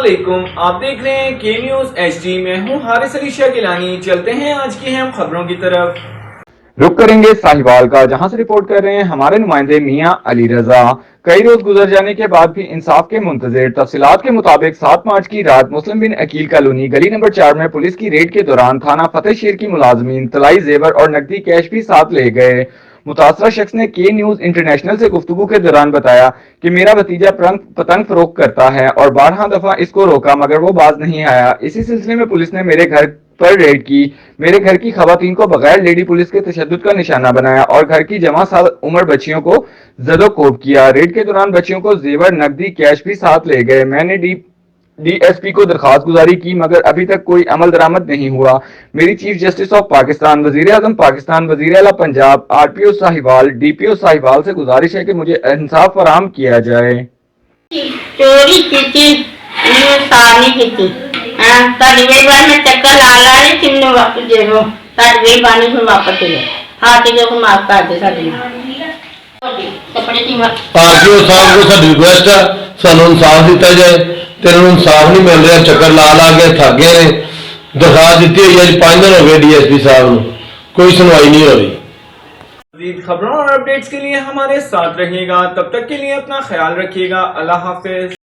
अस्सलामुअलैकुम, आप देख रहे हैं के न्यूज़ HD। मैं हूं हारिस अली शाह गिलानी। चलते हैं आज की अहम खबरों की तरफ। रुक करेंगे साहिवाल का, जहां से रिपोर्ट कर रहे हैं हमारे नुमाइंदे मियां अली रजा। कई रोज गुजर जाने के बाद भी इंसाफ के मुंतजिर। तफसीलात के मुताबिक 7 मार्च की रात मुस्लिम बिन अकील कॉलोनी गली नंबर 4 में पुलिस की रेड के दौरान थाना फतेह शेर की मुलाजमीन तलाई जेवर और नकदी कैश भी साथ ले गए। मुतासरा शख्स ने के न्यूज इंटरनेशनल से गुफ्तगू के दौरान बताया कि मेरा भतीजा पतंग फरोख्त करता है और 12 दफा इसको रोका मगर वो बाज नहीं आया। इसी सिलसिले में पुलिस ने मेरे घर पर रेड की। मेरे घर की खवातीन को बगैर लेडी पुलिस के तशद्दुद का निशाना बनाया और घर की जमा साल उम्र बच्चियों को जदोकोब किया। रेड के दौरान बच्चियों को जेवर नकदी कैश भी साथ ले गए। मैंने DSP को दरखास्त गुजारी की मगर अभी तक कोई अमल दरामद नहीं हुआ। मेरी चीफ जस्टिस ऑफ पाकिस्तान, वजीर आजम पाकिस्तान, वजीर आला पंजाब, RPO साहिवाल, DPO साहिवाल से गुजारिश है कि मुझे इंसाफ फराहम किया जाए। चोरी की सारी की मैं चक्कर ला रही थी वापस दे दो साड़ी बानी में वापस दे हाथी को माफ कर दे साड़ी कपड़े की RPO साहब को साडी रिक्वेस्ट है सानू इंसाफ दिता जाए। तेरे इंसाफ नहीं मिल रहा, चक्कर ला के थक गए ने। दरखास्त दी हुई है 5 दिन हो गए DSP साहब को, कोई सुनवाई नहीं हो रही। मज़ीद खबरों और अपडेट्स के लिए हमारे साथ रहिएगा। तब तक के लिए अपना ख्याल रखिएगा। अल्लाह हाफिज।